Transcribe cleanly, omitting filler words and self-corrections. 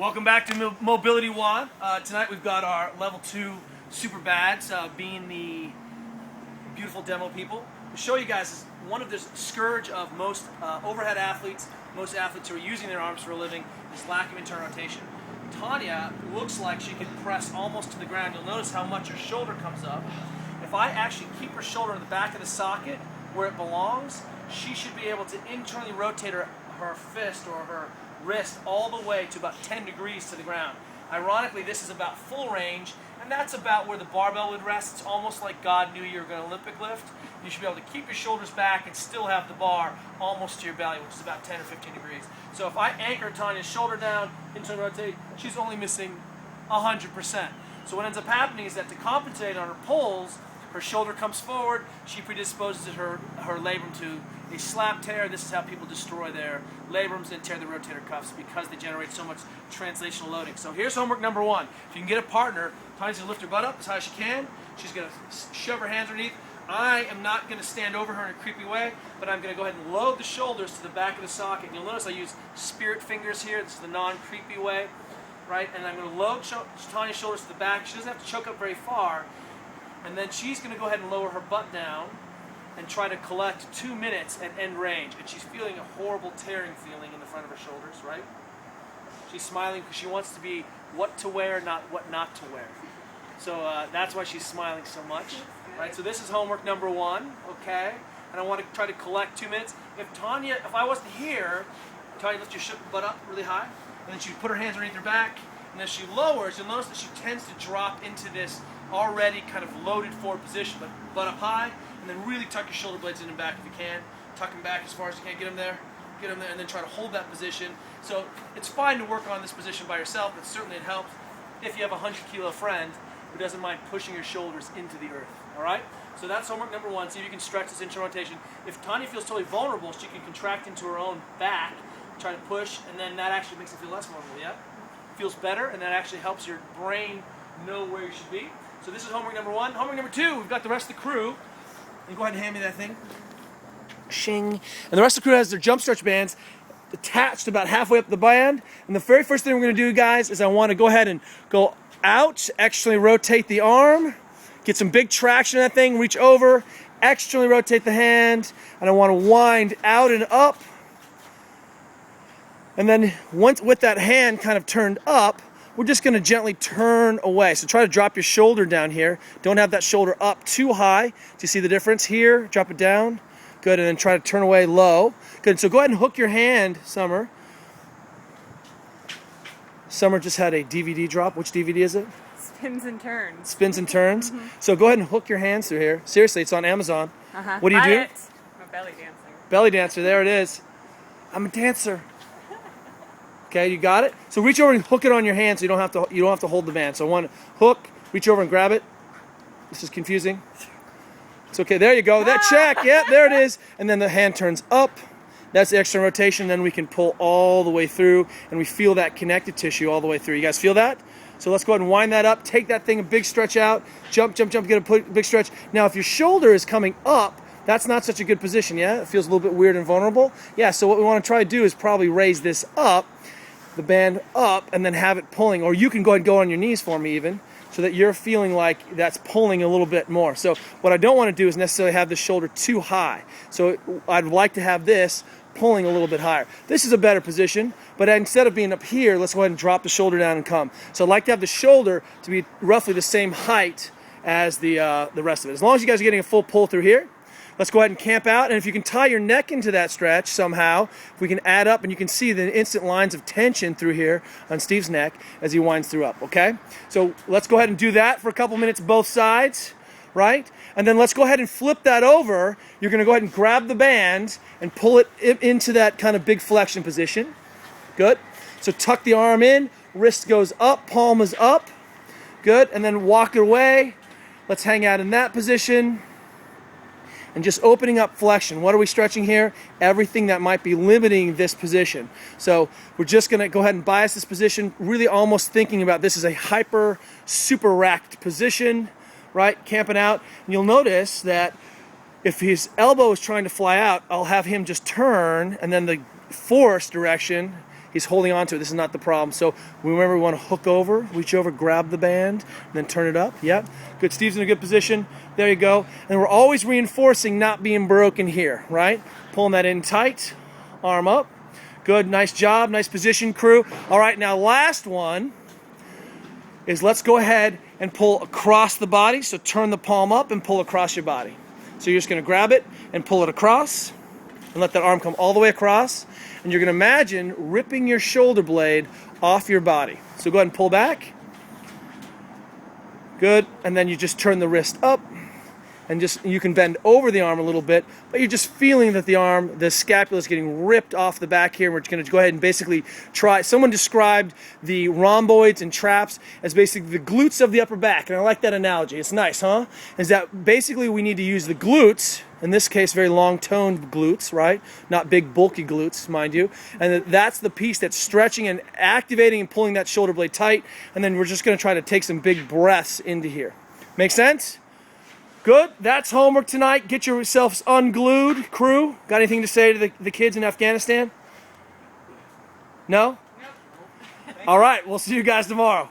Welcome back to MobilityWOD. Tonight we've got our level 2 super bads, being the beautiful demo people. To show you guys one of the scourge of most overhead athletes, most athletes who are using their arms for a living, is lack of internal rotation. Tanya looks like she can press almost to the ground. You'll notice how much her shoulder comes up. If I actually keep her shoulder in the back of the socket where it belongs, she should be able to internally rotate her fist or her wrist all the way to about 10 degrees to the ground. Ironically, this is about full range, and that's about where the barbell would rest. It's almost like God knew you were going to Olympic lift. You should be able to keep your shoulders back and still have the bar almost to your belly, which is about 10 or 15 degrees. So if I anchor Tanya's shoulder down, internally rotate, she's only missing 100%. So what ends up happening is that to compensate on her pulls, her shoulder comes forward, she predisposes her labrum to a slap tear. This is how people destroy their labrums and tear the rotator cuffs, because they generate so much translational loading. So here's homework number 1. If you can get a partner, Tanya's going to lift her butt up as high as she can. She's going to shove her hands underneath. I am not going to stand over her in a creepy way, but I'm going to go ahead and load the shoulders to the back of the socket. And you'll notice I use spirit fingers here. This is the non-creepy way, right? And I'm going to load Tanya's shoulders to the back. She doesn't have to choke up very far. And then she's going to go ahead and lower her butt down and try to collect 2 minutes at end range. And she's feeling a horrible tearing feeling in the front of her shoulders, right? She's smiling because she wants to be what to wear, not what not to wear. So that's why she's smiling so much, right? So this is homework number 1, okay? And I want to try to collect 2 minutes. If I wasn't here, Tanya, lift your butt up really high, and then she put her hands underneath her back, and as she lowers, you'll notice that she tends to drop into this already kind of loaded forward position, but butt up high, and then really tuck your shoulder blades in and back if you can. Tuck them back as far as you can. Get them there, and then try to hold that position. So it's fine to work on this position by yourself, but certainly it helps if you have a 100-kilo friend who doesn't mind pushing your shoulders into the earth. All right? So that's homework number 1. See if you can stretch this internal rotation. If Tanya feels totally vulnerable, she can contract into her own back, try to push, and then that actually makes it feel less vulnerable. Yeah? Feels better, and that actually helps your brain know where you should be. So this is homework number 1. Homework number 2, we've got the rest of the crew. You go ahead and hand me that thing. Shing. And the rest of the crew has their jump stretch bands attached about halfway up the band. And the very first thing we're going to do, guys, is I want to go ahead and go out, externally rotate the arm, get some big traction on that thing, reach over, externally rotate the hand, and I want to wind out and up. And then once with that hand kind of turned up, we're just going to gently turn away. So try to drop your shoulder down here. Don't have that shoulder up too high. Do you see the difference here? Drop it down. Good, and then try to turn away low. Good, so go ahead and hook your hand, Summer. Summer just had a DVD drop. Which DVD is it? Spins and Turns. Spins and Turns. Mm-hmm. So go ahead and hook your hands through here. Seriously, it's on Amazon. What do you do? I'm a belly dancer. Belly dancer, there it is. I'm a dancer. Okay, you got it? So reach over and hook it on your hand so you don't have to hold the band. So I want to hook, reach over and grab it. This is confusing. It's okay, there you go. That check, yeah, there it is. And then the hand turns up. That's the external rotation. Then we can pull all the way through, and we feel that connective tissue all the way through. You guys feel that? So let's go ahead and wind that up. Take that thing, a big stretch out. Jump, jump, jump, get a big stretch. Now, if your shoulder is coming up, that's not such a good position, yeah? It feels a little bit weird and vulnerable. Yeah, so what we want to try to do is probably raise this up, the band up, and then have it pulling. Or you can go ahead and go on your knees for me even, so that you're feeling like that's pulling a little bit more. So what I don't want to do is necessarily have the shoulder too high. So I'd like to have this pulling a little bit higher. This is a better position, but instead of being up here, let's go ahead and drop the shoulder down and come. So I'd like to have the shoulder to be roughly the same height as the rest of it. As long as you guys are getting a full pull through here, let's go ahead and camp out. And if you can tie your neck into that stretch somehow, if we can add up, and you can see the instant lines of tension through here on Steve's neck as he winds through up, okay? So let's go ahead and do that for a couple minutes both sides, right? And then let's go ahead and flip that over. You're going to go ahead and grab the band and pull it into that kind of big flexion position. Good. So tuck the arm in, wrist goes up, palm is up. Good. And then walk it away. Let's hang out in that position. And just opening up flexion. What are we stretching here? Everything that might be limiting this position. So we're just going to go ahead and bias this position, really almost thinking about this as a hyper, super racked position, right? Camping out. And you'll notice that if his elbow is trying to fly out, I'll have him just turn, and then the force direction he's holding on to it. This is not the problem. So remember, we want to hook over, reach over, grab the band, and then turn it up. Yep. Good. Steve's in a good position. There you go. And we're always reinforcing not being broken here, right? Pulling that in tight. Arm up. Good. Nice job. Nice position, crew. All right, now last one is let's go ahead and pull across the body. So turn the palm up and pull across your body. So you're just going to grab it and pull it across and let that arm come all the way across. And you're going to imagine ripping your shoulder blade off your body. So go ahead and pull back. Good. And then you just turn the wrist up. And just, you can bend over the arm a little bit, but you're just feeling that the scapula is getting ripped off the back here. We're going to go ahead and basically try. Someone described the rhomboids and traps as basically the glutes of the upper back, and I like that analogy. It's nice, huh? Is that basically we need to use the glutes, in this case very long-toned glutes, right? Not big bulky glutes, mind you. And that's the piece that's stretching and activating and pulling that shoulder blade tight, and then we're just going to try to take some big breaths into here. Make sense? Good. That's homework tonight. Get yourselves unglued, crew. Got anything to say to the kids in Afghanistan? No? All right. We'll see you guys tomorrow.